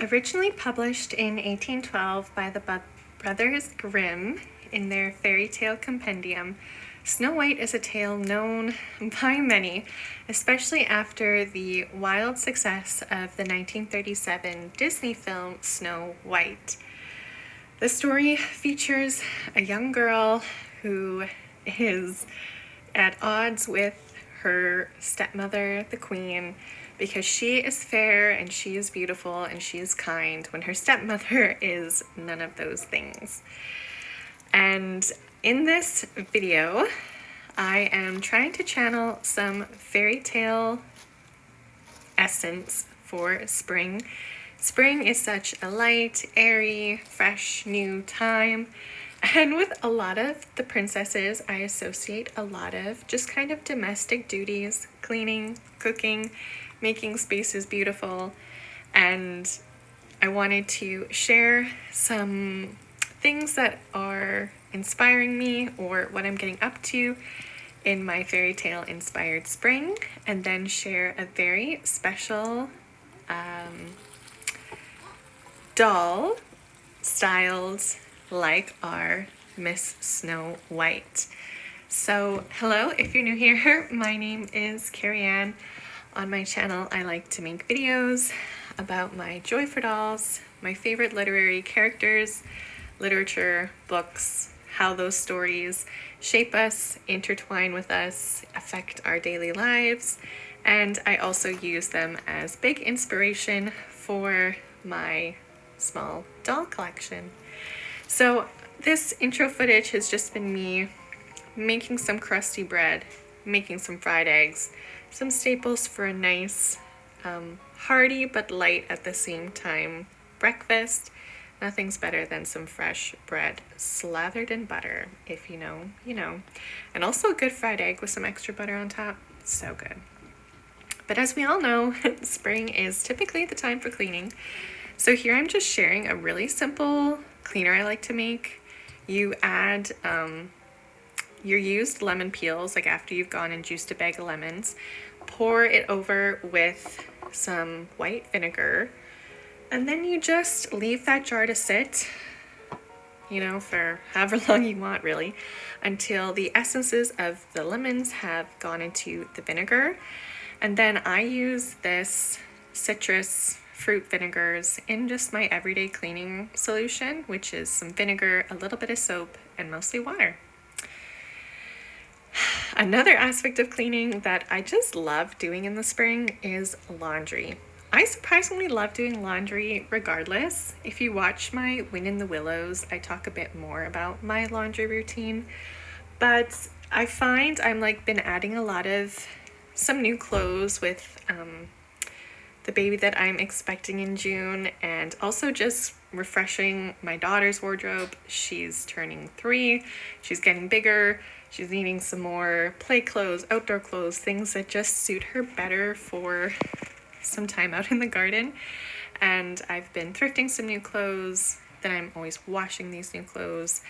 Originally published in 1812 by the Brothers Grimm in their Fairytale compendium, Snow White is a tale known by many, especially after the wild success of the 1937 Disney film Snow White. The story features a young girl who is at odds with her stepmother, the queen, because she is fair and she is beautiful and she is kind when her stepmother is none of those things. And in this video, I am trying to channel some fairy tale essence for spring. Spring is such a light, airy, fresh, new time. And with a lot of the princesses, I associate a lot of just kind of domestic duties, cleaning, cooking, making spaces beautiful. And I wanted to share some things that are inspiring me or what I'm getting up to in my fairy tale inspired spring, and then share a very special doll styled like our Miss Snow White. So hello, if you're new here, my name is Carrie Ann. On my channel, I like to make videos about my joy for dolls, my favorite literary characters, literature, books, how those stories shape us, intertwine with us, affect our daily lives, and I also use them as big inspiration for my small doll collection. So this intro footage has just been me making some crusty bread, making some fried eggs, some staples for a nice, hearty but light at the same time breakfast. Nothing's better than some fresh bread slathered in butter. If you know, you know. And also a good fried egg with some extra butter on top. So good. But as we all know, spring is typically the time for cleaning. So here I'm just sharing a really simple cleaner I like to make. You add your used lemon peels, like after you've gone and juiced a bag of lemons, pour it over with some white vinegar, and then you just leave that jar to sit, you know, for however long you want really, until the essences of the lemons have gone into the vinegar. And then I use this citrus fruit vinegars in just my everyday cleaning solution, which is some vinegar, a little bit of soap, and mostly water. Another aspect of cleaning that I just love doing in the spring is laundry. I surprisingly love doing laundry regardless. If you watch my Wind in the Willows, I talk a bit more about my laundry routine, but I find I'm been adding a lot of some new clothes with the baby that I'm expecting in June, and also just refreshing my daughter's wardrobe. She's turning 3, she's getting bigger, she's needing some more play clothes, outdoor clothes, things that just suit her better for some time out in the garden. And I've been thrifting some new clothes, then I'm always washing these new clothes.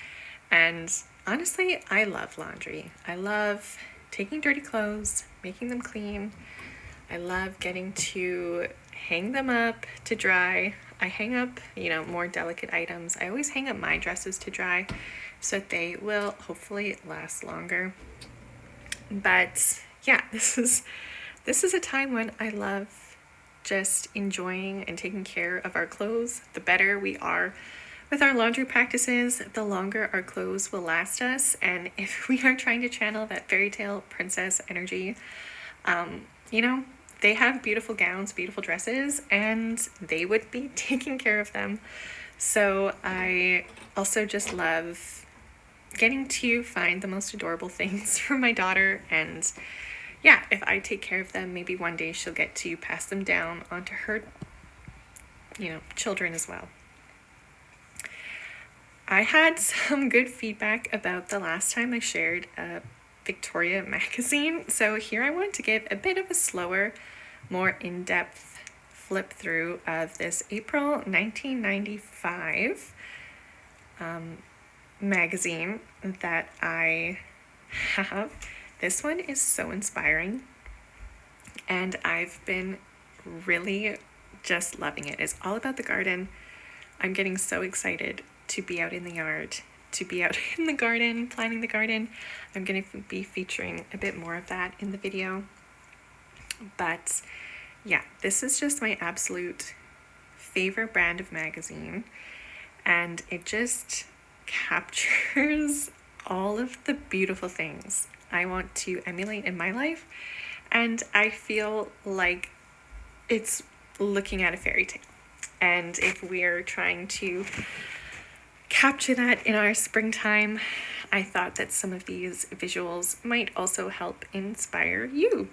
And honestly, I love laundry. I love taking dirty clothes, making them clean. I love getting to hang them up to dry. I hang up, more delicate items. I always hang up my dresses to dry so that they will hopefully last longer. But yeah, this is a time when I love just enjoying and taking care of our clothes. The better we are with our laundry practices, the longer our clothes will last us. And if we are trying to channel that fairy tale princess energy, they have beautiful gowns, beautiful dresses, and they would be taking care of them. So I also just love getting to find the most adorable things for my daughter. And yeah, if I take care of them, maybe one day she'll get to pass them down onto her, children as well. I had some good feedback about the last time I shared a Victoria magazine. So here I want to give a bit of a slower, more in-depth flip through of this April 1995 magazine that I have. This one is so inspiring, and I've been really just loving it. It's all about the garden. I'm getting so excited to be out in the yard, to be out in the garden, planting the garden. I'm going to be featuring a bit more of that in the video. But yeah, this is just my absolute favorite brand of magazine, and it just captures all of the beautiful things I want to emulate in my life, and I feel like it's looking at a fairy tale. And if we're trying to capture that in our springtime, I thought that some of these visuals might also help inspire you.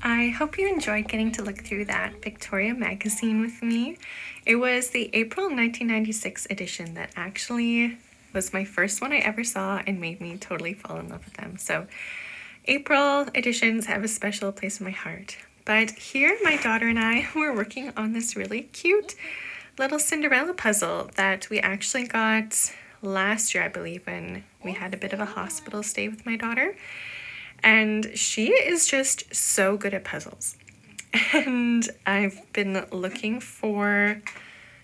I hope you enjoyed getting to look through that Victoria magazine with me. It was the April 1996 edition that actually was my first one I ever saw and made me totally fall in love with them. So April editions have a special place in my heart. But here my daughter and I were working on this really cute little Cinderella puzzle that we actually got last year, I believe, when we had a bit of a hospital stay with my daughter. And she is just so good at puzzles. And I've been looking for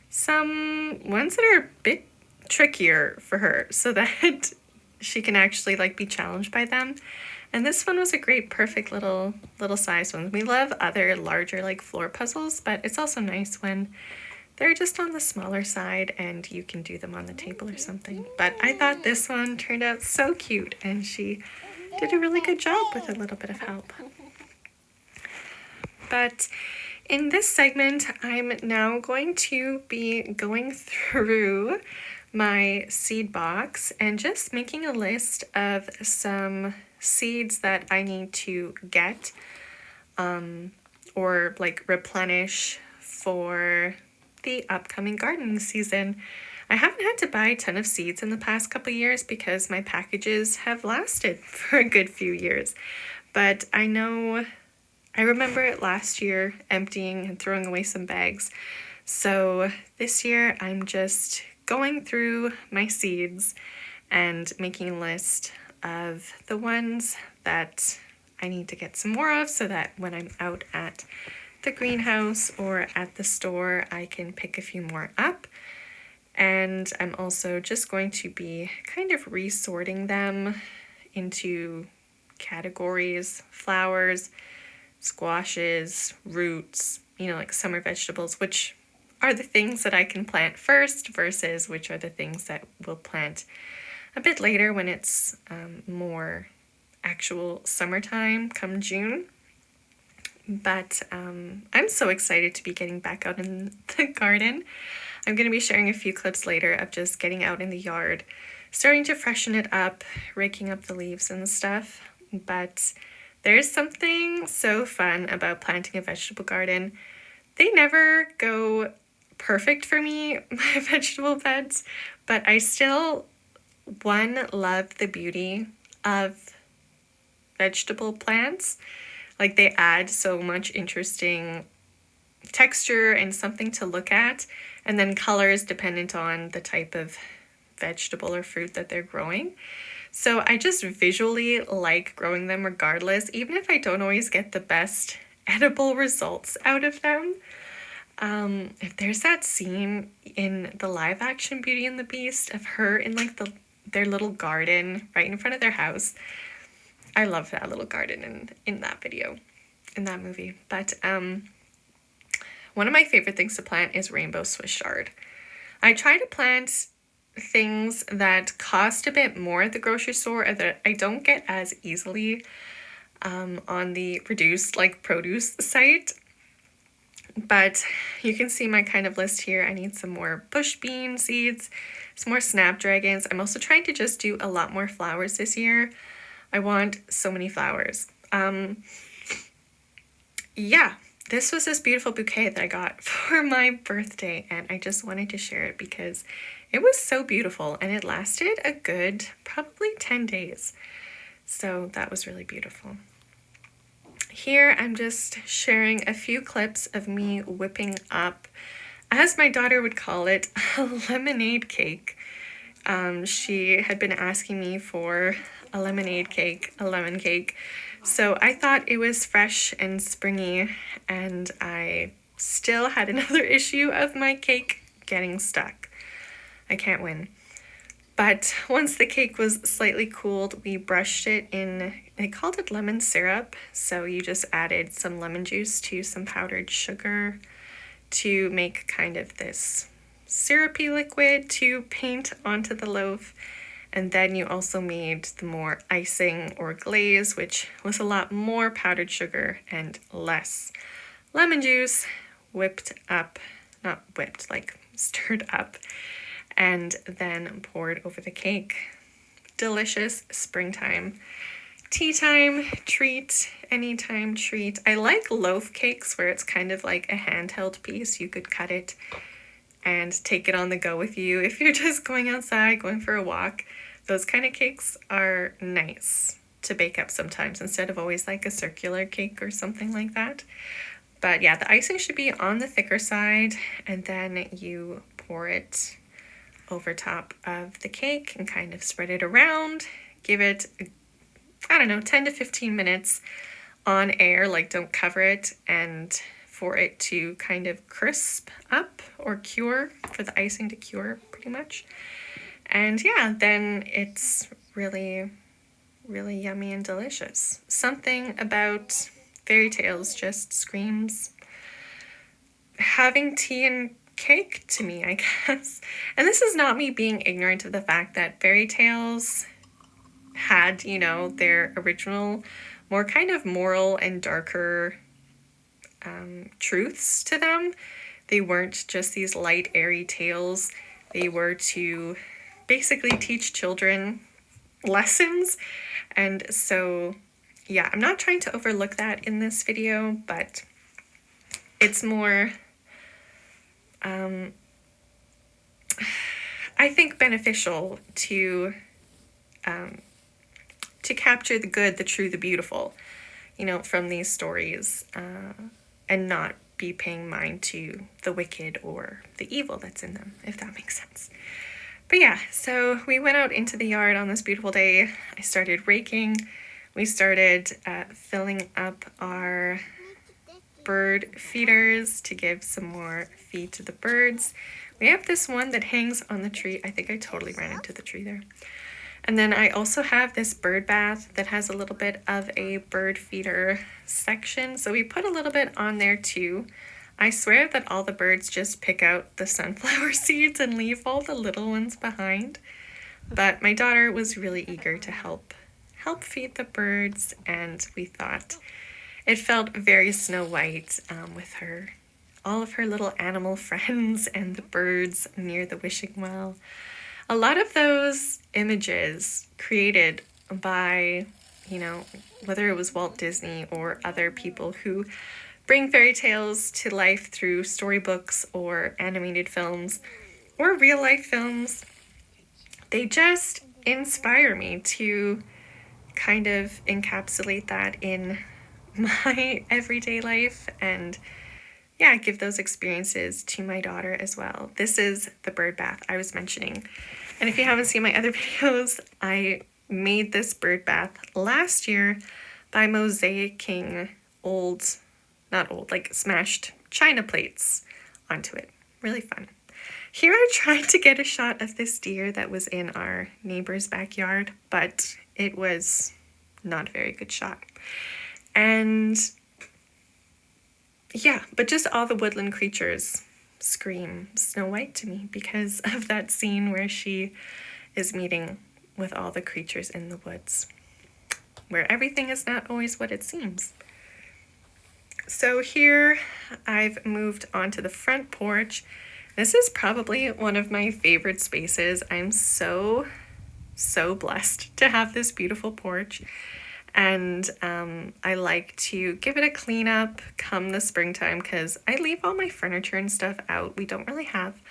some ones that are a bit trickier for her so that she can actually like be challenged by them. And this one was a great, perfect little size one. We love other larger like floor puzzles, but it's also nice when they're just on the smaller side and you can do them on the table or something. But I thought this one turned out so cute, and she did a really good job with a little bit of help. But in this segment, I'm now going to be going through my seed box and just making a list of some seeds that I need to get or like replenish for the upcoming gardening season. I haven't had to buy a ton of seeds in the past couple years because my packages have lasted for a good few years. But I remember last year emptying and throwing away some bags. So this year I'm just going through my seeds and making a list of the ones that I need to get some more of so that when I'm out at the greenhouse or at the store, I can pick a few more up And I'm also just going to be kind of resorting them into categories: flowers, squashes, roots, like summer vegetables, which are the things that I can plant first versus which are the things that we'll plant a bit later when it's more actual summertime come June. But I'm so excited to be getting back out in the garden. I'm going to be sharing a few clips later of just getting out in the yard, starting to freshen it up, raking up the leaves and stuff. But there's something so fun about planting a vegetable garden. They never go perfect for me, my vegetable beds, but I still, one, love the beauty of vegetable plants. Like, they add so much interesting texture and something to look at, and then colors dependent on the type of vegetable or fruit that they're growing. So I just visually like growing them regardless, even if I don't always get the best edible results out of them. If there's that scene in the live action Beauty and the Beast of her in like their little garden right in front of their house, I love that little garden in that video, in that movie. But one of my favorite things to plant is rainbow Swiss chard. I try to plant things that cost a bit more at the grocery store or that I don't get as easily on the reduced produce site. But you can see my kind of list here. I need some more bush bean seeds, some more snapdragons. I'm also trying to just do a lot more flowers this year. I want so many flowers. Yeah, this was this beautiful bouquet that I got for my birthday, and I just wanted to share it because it was so beautiful, and it lasted a good probably 10 days. So that was really beautiful. Here I'm just sharing a few clips of me whipping up, as my daughter would call it, a lemonade cake. She had been asking me for a lemonade cake, a lemon cake. So I thought it was fresh and springy, and I still had another issue of my cake getting stuck. I can't win. But once the cake was slightly cooled, we brushed it in, they called it lemon syrup. So you just added some lemon juice to some powdered sugar to make kind of this syrupy liquid to paint onto the loaf. And then you also made the more icing or glaze, which was a lot more powdered sugar and less lemon juice, whipped up, not whipped, like stirred up, and then poured over the cake. Delicious springtime, tea time treat, anytime treat. I like loaf cakes where it's kind of like a handheld piece. You could cut it and take it on the go with you if you're just going outside, going for a walk. Those kind of cakes are nice to bake up sometimes instead of always like a circular cake or something like that. But yeah, the icing should be on the thicker side, and then you pour it over top of the cake and kind of spread it around. Give it, 10 to 15 minutes on air, like don't cover it, and for it to kind of crisp up or cure, for the icing to cure pretty much. And yeah, then it's really, really yummy and delicious. Something about Fairytales just screams having tea and cake to me, I guess. And this is not me being ignorant of the fact that Fairytales had, their original, more kind of moral and darker truths to them. They weren't just these light, airy tales. They were to basically teach children lessons. And so, yeah, I'm not trying to overlook that in this video, but it's more, I think, beneficial to capture the good, the true, the beautiful, from these stories, and not be paying mind to the wicked or the evil that's in them, if that makes sense. But yeah, so we went out into the yard on this beautiful day. I started raking. We started filling up our bird feeders to give some more feed to the birds. We have this one that hangs on the tree. I think I totally ran into the tree there. And then I also have this bird bath that has a little bit of a bird feeder section. So we put a little bit on there too. I swear that all the birds just pick out the sunflower seeds and leave all the little ones behind. But my daughter was really eager to help feed the birds, and we thought it felt very Snow White with all of her little animal friends and the birds near the wishing well. A lot of those images created by, whether it was Walt Disney or other people who bring fairy tales to life through storybooks or animated films or real life films, they just inspire me to kind of encapsulate that in my everyday life and give those experiences to my daughter as well. This is the bird bath I was mentioning. And if you haven't seen my other videos, I made this bird bath last year by mosaicing smashed china plates onto it. Really fun. Here I tried to get a shot of this deer that was in our neighbor's backyard, but it was not a very good shot. And but just all the woodland creatures scream Snow White to me because of that scene where she is meeting with all the creatures in the woods, where everything is not always what it seems. So here I've moved onto the front porch. This is probably one of my favorite spaces. I'm so blessed to have this beautiful porch. And I like to give it a clean up come the springtime because I leave all my furniture and stuff out. We don't really have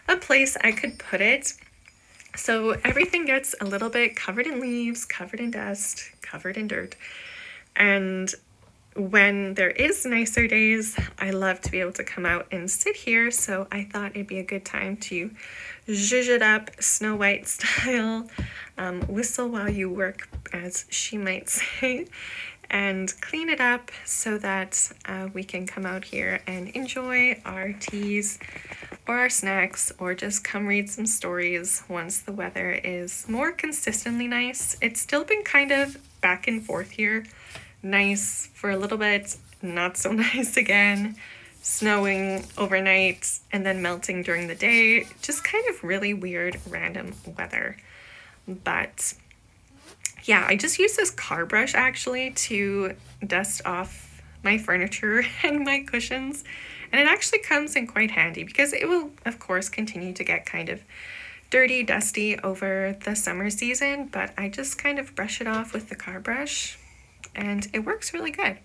a place I could put it. So everything gets a little bit covered in leaves, covered in dust, covered in dirt. And when there is nicer days, I love to be able to come out and sit here. So I thought it'd be a good time to zhuzh it up Snow White style, whistle while you work, as she might say, and clean it up so that we can come out here and enjoy our teas or our snacks or just come read some stories once the weather is more consistently nice. It's still been kind of back and forth here. Nice for a little bit, not so nice again, snowing overnight and then melting during the day. Just kind of really weird random weather. But I just use this car brush actually to dust off my furniture and my cushions, and it actually comes in quite handy because it will of course continue to get kind of dirty, dusty over the summer season, but I just kind of brush it off with the car brush and it works really good.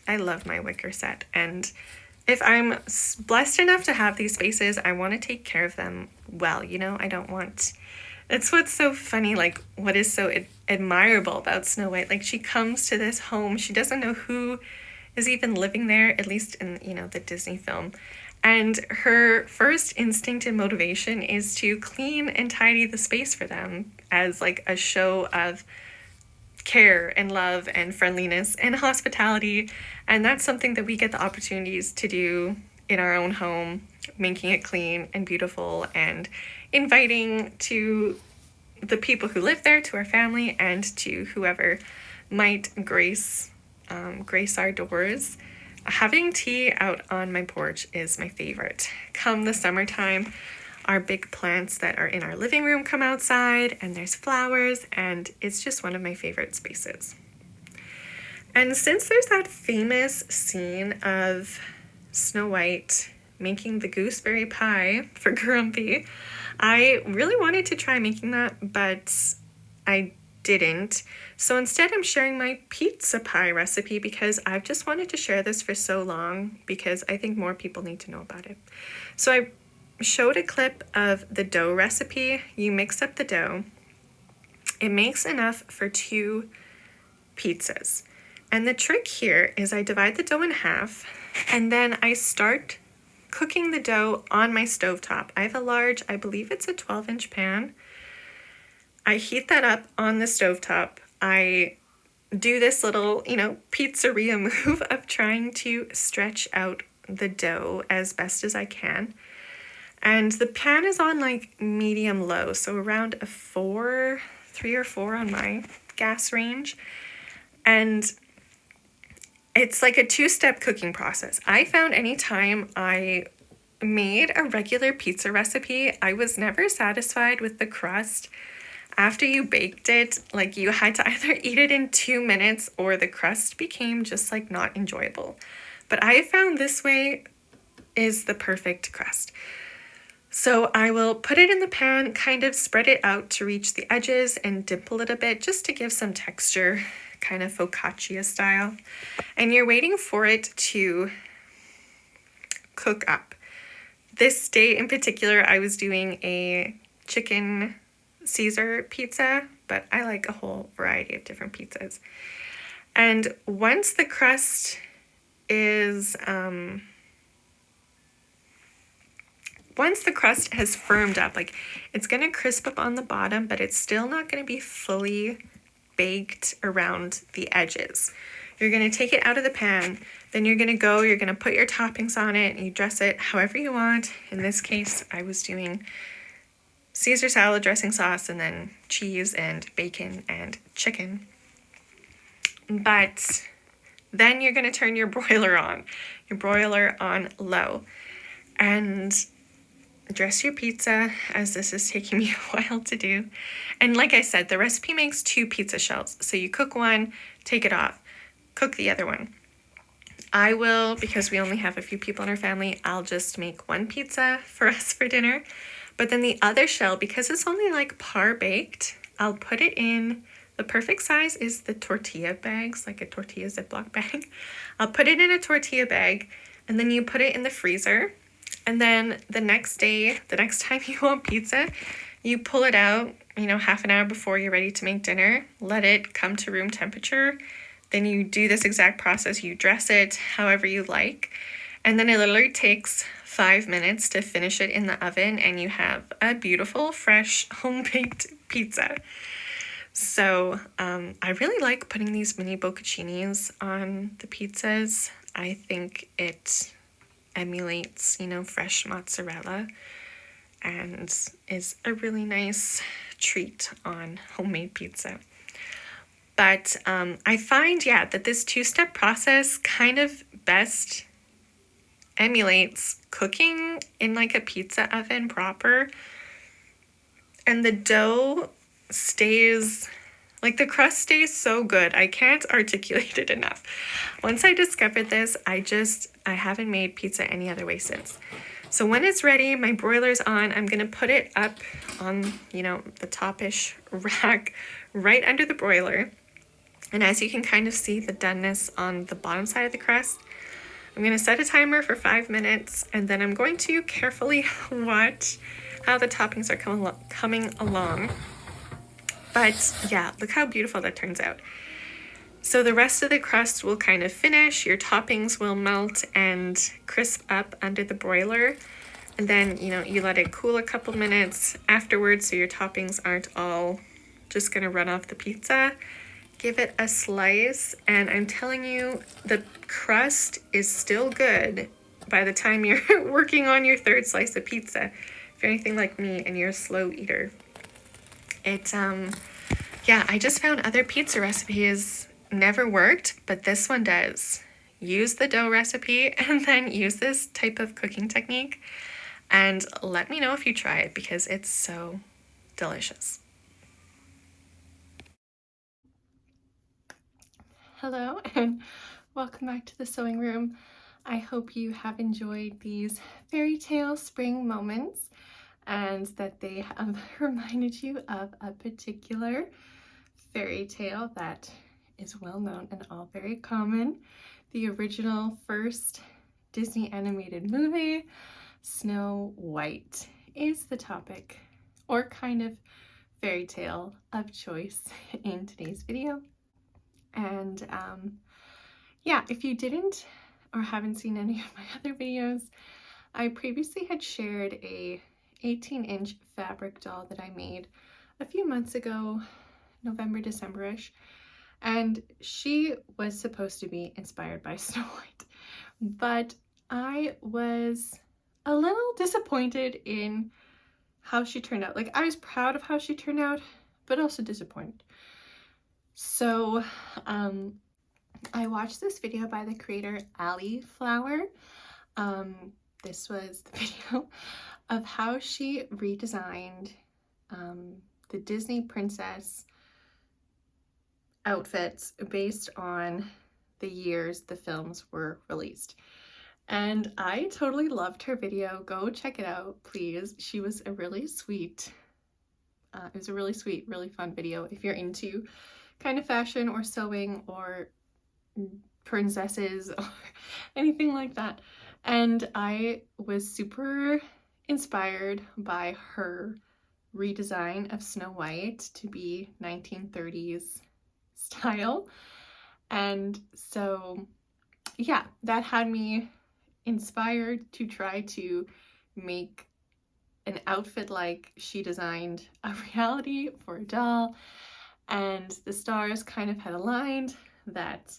I love my wicker set, and if I'm blessed enough to have these spaces, I want to take care of them well, it's what's so funny, like what is so admirable about Snow White. Like she comes to this home, she doesn't know who is even living there, at least in, the Disney film. And her first instinct and motivation is to clean and tidy the space for them as like a show of care and love and friendliness and hospitality. And that's something that we get the opportunities to do in our own home, making it clean and beautiful and inviting to the people who live there, to our family, and to whoever might grace our doors. Having tea out on my porch is my favorite. Come the summertime, our big plants that are in our living room come outside and there's flowers, and it's just one of my favorite spaces. And since there's that famous scene of Snow White making the gooseberry pie for Grumpy, I really wanted to try making that, but I didn't. So instead I'm sharing my pizza pie recipe because I've just wanted to share this for so long because I think more people need to know about it. So I showed a clip of the dough recipe. You mix up the dough. It makes enough for 2 pizzas. And the trick here is I divide the dough in half and then I start cooking the dough on my stovetop. I have a large, I believe it's a 12-inch pan. I heat that up on the stovetop. I do this little, pizzeria move of trying to stretch out the dough as best as I can. And the pan is on like medium low, so around a 3 or 4 on my gas range. And it's like a 2-step cooking process. I found anytime I made a regular pizza recipe, I was never satisfied with the crust. After you baked it, like you had to either eat it in 2 minutes or the crust became just like not enjoyable. But I found this way is the perfect crust. So I will put it in the pan, kind of spread it out to reach the edges and dimple it a bit just to give some texture, kind of focaccia style. And you're waiting for it to cook up. This day in particular, I was doing a chicken Caesar pizza, but I like a whole variety of different pizzas. And once the crust has firmed up, like it's going to crisp up on the bottom, but it's still not going to be fully baked around the edges. You're going to take it out of the pan, then you're going to put your toppings on it, and you dress it however you want. In this case, I was doing Caesar salad dressing sauce and then cheese and bacon and chicken. But then you're going to turn your broiler on low, and dress your pizza, as this is taking me a while to do. And like I said, the recipe makes 2 pizza shells. So you cook one, take it off, cook the other one. I will, because we only have a few people in our family, I'll just make 1 pizza for us for dinner. But then the other shell, because it's only like par baked, I'll put it in, the perfect size is the tortilla bags, like a tortilla Ziploc bag. I'll put it in a tortilla bag, and then you put it in the freezer. And then the next day, the next time you want pizza, you pull it out, half an hour before you're ready to make dinner, let it come to room temperature. Then you do this exact process. You dress it however you like. And then it literally takes 5 minutes to finish it in the oven, and you have a beautiful, fresh, home-baked pizza. So I really like putting these mini bocconcinis on the pizzas. I think it emulates, fresh mozzarella and is a really nice treat on homemade pizza. But I find, that this 2-step process kind of best emulates cooking in like a pizza oven proper. And the dough stays, like the crust stays so good. I can't articulate it enough. Once I discovered this, I haven't made pizza any other way since. So when it's ready, my broiler's on, I'm going to put it up on, the top-ish rack right under the broiler. And as you can kind of see the doneness on the bottom side of the crust, I'm going to set a timer for 5 minutes, and then I'm going to carefully watch how the toppings are coming along. But yeah, look how beautiful that turns out. So the rest of the crust will kind of finish, your toppings will melt and crisp up under the broiler. And then, you let it cool a couple minutes afterwards so your toppings aren't all just going to run off the pizza. Give it a slice, and I'm telling you, the crust is still good by the time you're working on your 3rd slice of pizza. If you're anything like me and you're a slow eater. I just found other pizza recipes never worked, but this one does. Use the dough recipe and then use this type of cooking technique, and let me know if you try it because it's so delicious. Hello and welcome back to the sewing room. I hope you have enjoyed these fairy tale spring moments and that they have reminded you of a particular fairy tale that is well known and all very common. The original first Disney animated movie, Snow White, is the topic or kind of fairy tale of choice in today's video. And if you didn't or haven't seen any of my other videos, I previously had shared a 18-inch fabric doll that I made a few months ago, November, December-ish. And she was supposed to be inspired by Snow White, but I was a little disappointed in how she turned out. Like, I was proud of how she turned out, but also disappointed. So I watched this video by the creator Ali Flower. This was the video of how she redesigned the Disney princess outfits based on the years the films were released. And I totally loved her video. Go check it out, please. She was a really sweet, it was a really sweet, really fun video if you're into kind of fashion or sewing or princesses or anything like that. And I was super inspired by her redesign of Snow White to be 1930s style. And so yeah, that had me inspired to try to make an outfit like she designed a reality for a doll, and the stars kind of had aligned that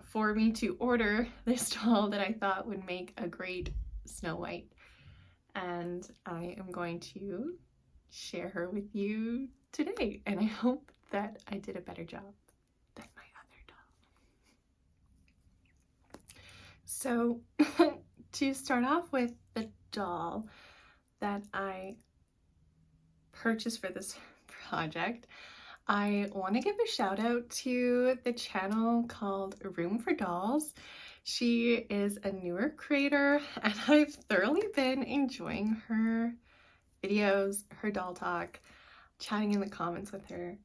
for me to order this doll that I thought would make a great Snow White. And I am going to share her with you today, and I hope that I did a better job than my other doll. So to start off with the doll that I purchased for this project, I want to give a shout out to the channel called Room for Dolls. She is a newer creator, and I've thoroughly been enjoying her videos, her doll talk, chatting in the comments with her.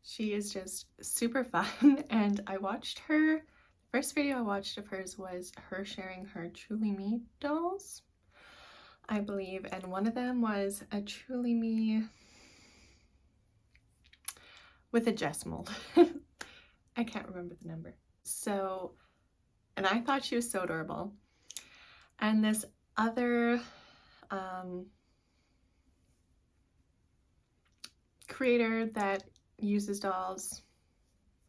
She is just super fun, and I watched her, the first video I watched of hers was her sharing her Truly Me dolls, I believe, and one of them was a Truly Me with a Jess mold. I can't remember the number. So, and I thought she was so adorable. And this other creator that uses dolls,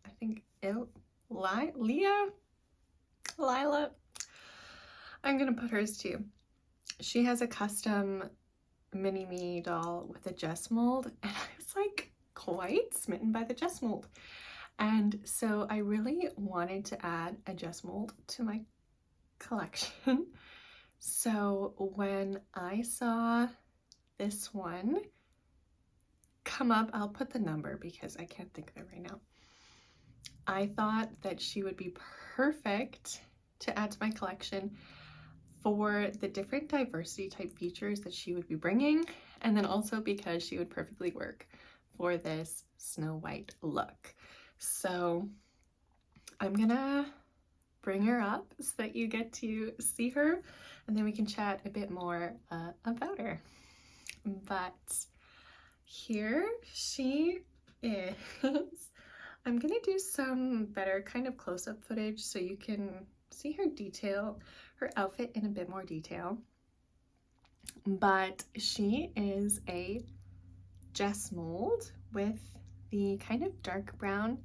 I think Lila, I'm gonna put hers too. She has a custom mini me doll with a Jess mold, and I was like quite smitten by the Jess mold. And so I really wanted to add a Jess mold to my collection. So when I saw this one come up, I'll put the number because I can't think of it right now. I thought that she would be perfect to add to my collection for the different diversity type features that she would be bringing, and then also because she would perfectly work for this Snow White look. So I'm gonna bring her up so that you get to see her, and then we can chat a bit more about her. But here she is. I'm gonna do some better kind of close-up footage so you can see her outfit in a bit more detail. But she is a Jess mold with the kind of dark brown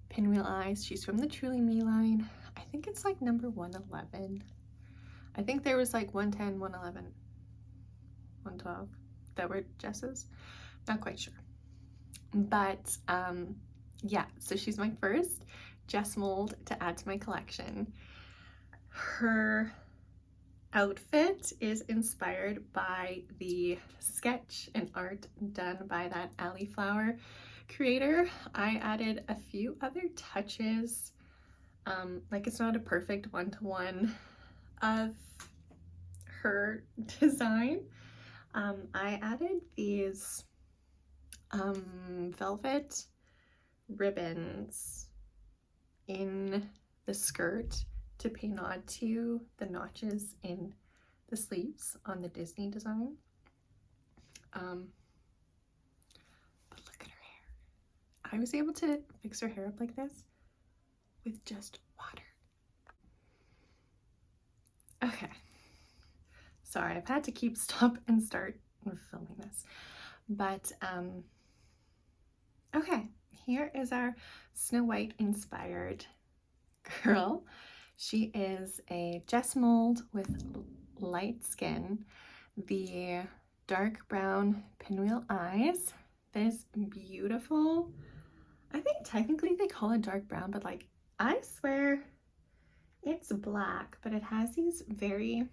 pinwheel eyes. She's from the Truly Me line. I think it's like number 111. I think there was like 110, 111, 112 that were Jess's. Not quite sure. But yeah, so she's my first Jess mold to add to my collection. Her outfit is inspired by the sketch and art done by that Ali Flower creator. I added a few other touches, like it's not a perfect one-to-one of her design. I added these velvet ribbons in the skirt to pay nod to the notches in the sleeves on the Disney design. But look at her hair. I was able to fix her hair up like this with just water. Okay. Sorry, I've had to keep stop and start filming this. But Okay, here is our Snow White inspired girl. She is a Jess mold with light skin, the dark brown pinwheel eyes, this beautiful, I think technically they call it dark brown, but like I swear it's black, but it has these very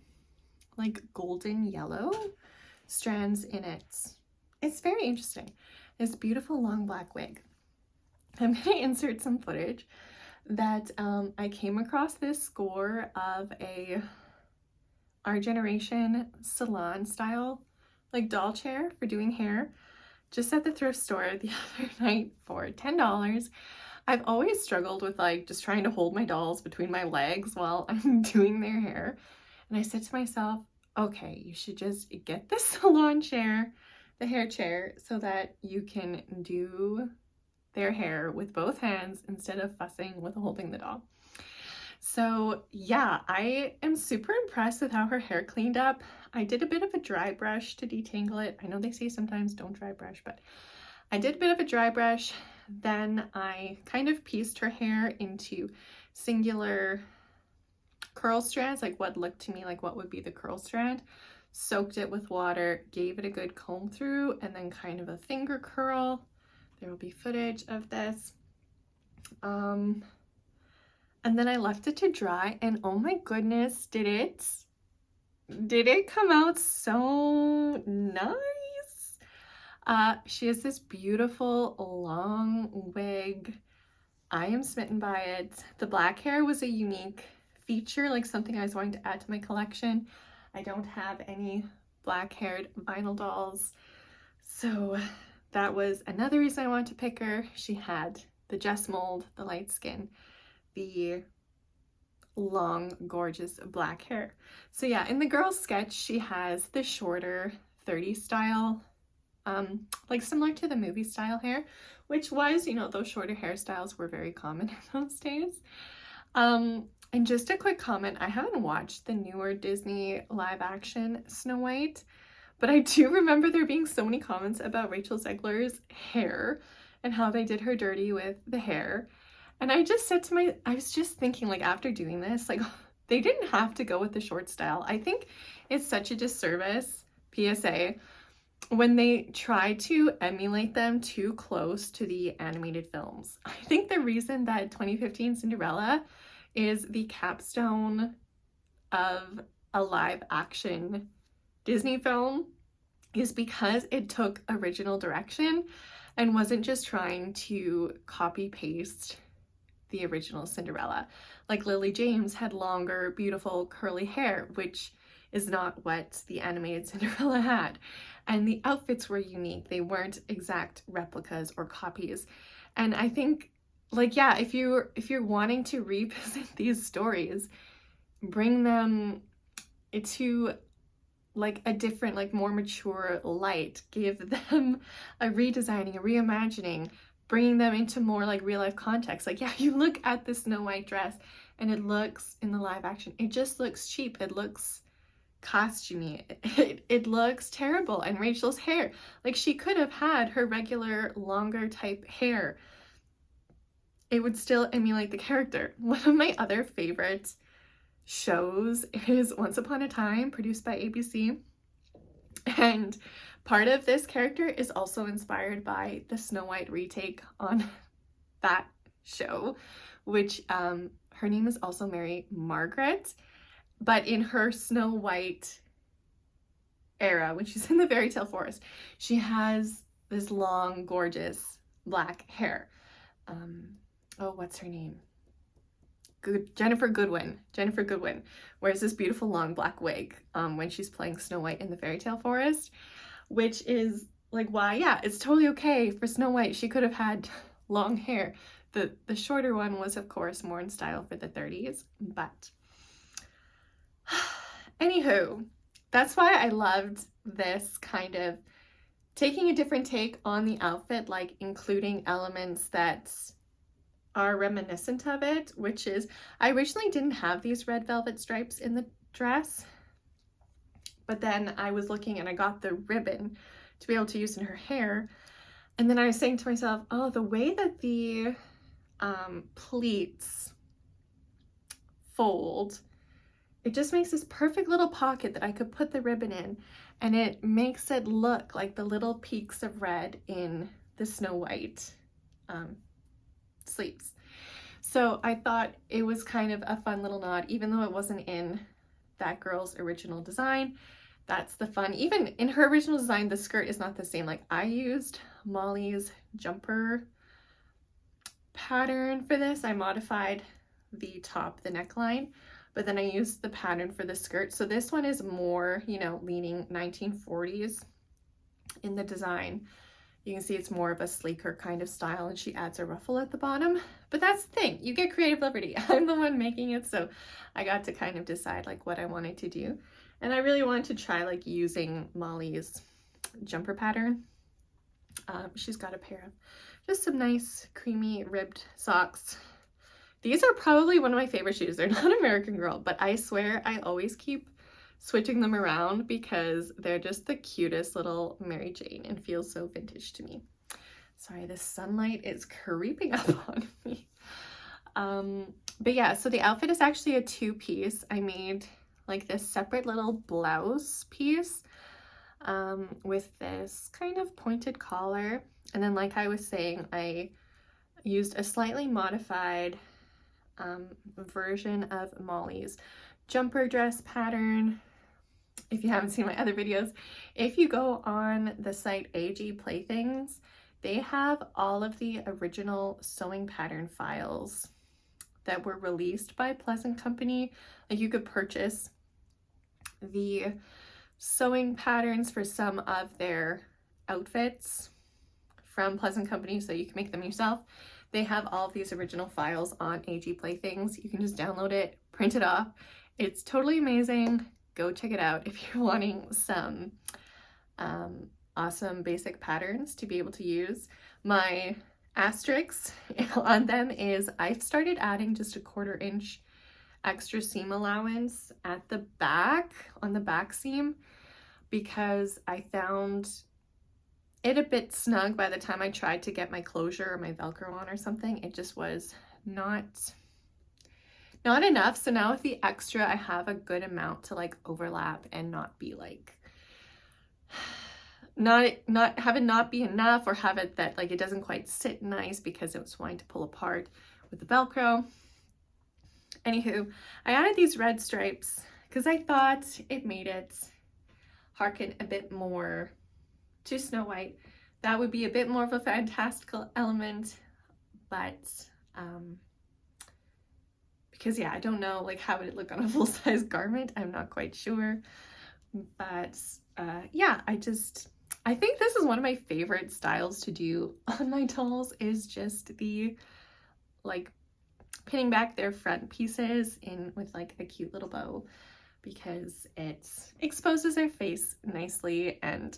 like golden yellow strands in it. It's very interesting. This beautiful long black wig. I'm going to insert some footage that I came across this score of our generation salon style like doll chair for doing hair just at the thrift store the other night for $10. I've always struggled with like just trying to hold my dolls between my legs while I'm doing their hair. And I said to myself, okay, you should just get the salon chair, the hair chair, so that you can do their hair with both hands instead of fussing with holding the doll. So yeah, I am super impressed with how her hair cleaned up. I did a bit of a dry brush to detangle it. I know they say sometimes don't dry brush, but I did a bit of a dry brush. Then I kind of pieced her hair into singular curl strands, like what looked to me like what would be the curl strand, soaked it with water, gave it a good comb through, and then kind of a finger curl. There will be footage of this. And then I left it to dry, and oh my goodness, did it come out so nice. She has this beautiful long wig. I am smitten by it. The black hair was a unique feature, like something I was wanting to add to my collection. I don't have any black-haired vinyl dolls, so that was another reason I wanted to pick her. She had the Jess mold, the light skin, the long, gorgeous black hair. So yeah, in the girl sketch, she has the shorter 30s style, like similar to the movie style hair, which was, you know, those shorter hairstyles were very common in those days. And just a quick comment, I haven't watched the newer Disney live action Snow White, but I do remember there being so many comments about Rachel Zegler's hair and how they did her dirty with the hair. And I just said to I was just thinking, like, after doing this, like, they didn't have to go with the short style. I think it's such a disservice, PSA, when they try to emulate them too close to the animated films. I think the reason that 2015 Cinderella is the capstone of a live action Disney film is because it took original direction and wasn't just trying to copy paste the original Cinderella. Like Lily James had longer, beautiful, curly hair, which is not what the animated Cinderella had. And the outfits were unique. They weren't exact replicas or copies. And I think, like, yeah, if you're wanting to revisit these stories, bring them to like a different, like more mature light. Give them a redesigning, a reimagining, bringing them into more like real life context. Like, yeah, you look at the Snow White dress and it looks, in the live action, it just looks cheap. It looks costumey. It looks terrible. And Rachel's hair, like she could have had her regular longer type hair. It would still emulate the character. One of my other favorite shows is Once Upon a Time, produced by ABC. And part of this character is also inspired by the Snow White retake on that show, which her name is also Mary Margaret. But in her Snow White era, when she's in the Fairytale forest, she has this long, gorgeous black hair. Oh, what's her name? Jennifer Goodwin wears this beautiful long black wig when she's playing Snow White in the Fairytale forest, which is like, why, yeah, it's totally okay for Snow White. She could have had long hair. The shorter one was, of course, more in style for the 30s, but anywho, that's why I loved this kind of taking a different take on the outfit, like including elements that are reminiscent of it, which is, I originally didn't have these red velvet stripes in the dress, but then I was looking and I got the ribbon to be able to use in her hair, And then I was saying to myself, oh, the way that the pleats fold, it just makes this perfect little pocket that I could put the ribbon in, and it makes it look like the little peaks of red in the Snow White sleeves. So I thought it was kind of a fun little nod, even though it wasn't in that girl's original design. That's the fun. Even in her original design, the skirt is not the same. Like, I used Molly's jumper pattern for this. I modified the top, the neckline, but then I used the pattern for the skirt. So this one is more, you know, leaning 1940s in the design. You can see it's more of a sleeker kind of style, and she adds a ruffle at the bottom. But that's the thing, you get creative liberty. I'm the one making it, so I got to kind of decide like what I wanted to do. And I really wanted to try like using Molly's jumper pattern. She's got a pair of just some nice creamy ribbed socks. These are probably one of my favorite shoes. They're not American Girl, but I swear I always keep switching them around because they're just the cutest little Mary Jane and feel so vintage to me. Sorry, the sunlight is creeping up on me. But yeah, so the outfit is actually a two-piece. I made like this separate little blouse piece with this kind of pointed collar. And then, like I was saying, I used a slightly modified version of Molly's jumper dress pattern. If you haven't seen my other videos, if you go on the site AG Playthings, they have all of the original sewing pattern files that were released by Pleasant Company. Like, you could purchase the sewing patterns for some of their outfits from Pleasant Company so you can make them yourself. They have all of these original files on AG Playthings. You can just download it, print it off. It's totally amazing. Go check it out if you're wanting some awesome basic patterns to be able to use. My asterisk on them is I've started adding just a 1/4 inch extra seam allowance at the back, on the back seam, because I found it a bit snug by the time I tried to get my closure or my Velcro on or something. It just was not enough. So now with the extra, I have a good amount to like overlap and not be like, not have it not be enough, or have it that like it doesn't quite sit nice because it was wanting to pull apart with the Velcro. Anywho, I added these red stripes because I thought it made it harken a bit more to Snow White. That would be a bit more of a fantastical element, but because yeah, I don't know like how would it look on a full-size garment. I'm not quite sure, but yeah, I think this is one of my favorite styles to do on my dolls, is just the like pinning back their front pieces in with like a cute little bow, because it exposes their face nicely. And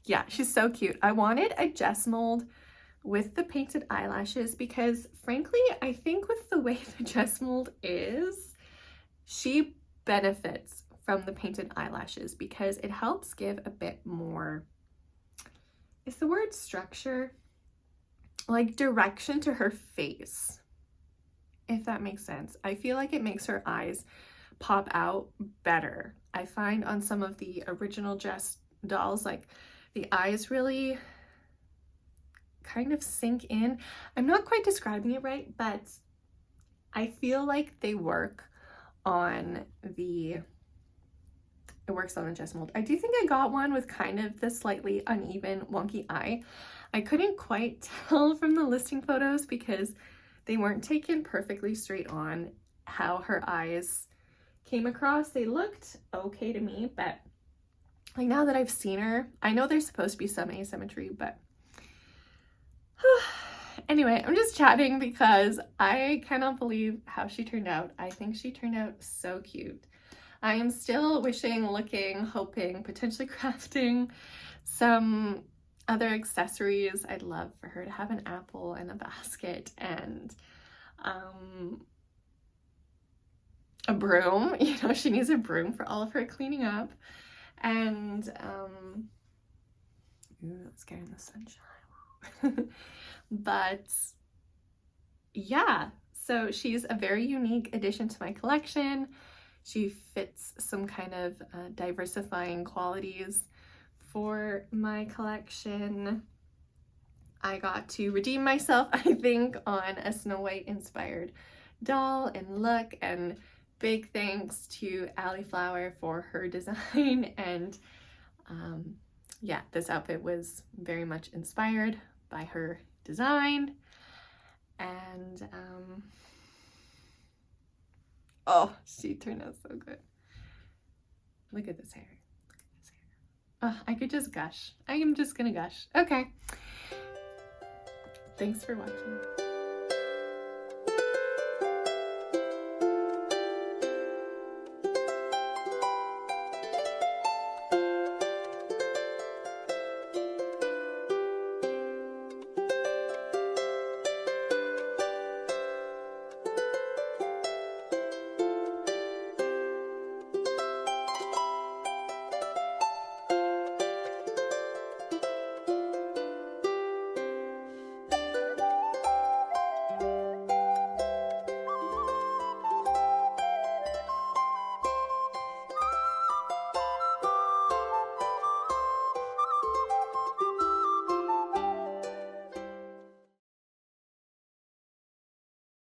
yeah, she's so cute. I wanted a Jess mold with the painted eyelashes because frankly, I think with the way the Jess mold is, she benefits from the painted eyelashes because it helps give a bit more, is the word structure? Like direction to her face, if that makes sense. I feel like it makes her eyes pop out better. I find on some of the original Jess dolls, like the eyes really kind of sink in. I'm not quite describing it right, but I feel like they work on the Jess mold. I do think I got one with kind of the slightly uneven, wonky eye. I couldn't quite tell from the listing photos because they weren't taken perfectly straight on how her eyes came across. They looked okay to me, but like now that I've seen her, I know there's supposed to be some asymmetry, but anyway, I'm just chatting because I cannot believe how she turned out. I think she turned out so cute. I am still wishing, looking, hoping, potentially crafting some other accessories. I'd love for her to have an apple and a basket and a broom. You know, she needs a broom for all of her cleaning up. And ooh, that's scaring the sunshine. But yeah, so she's a very unique addition to my collection. She fits some kind of diversifying qualities for my collection. I got to redeem myself, I think, on a Snow White inspired doll and look, and big thanks to Allie Flower for her design. And yeah, this outfit was very much inspired by her design. And oh, she turned out so good. Look at this hair. Look at this hair. Oh, I could just gush. I am just gonna gush. Okay. Thanks for watching.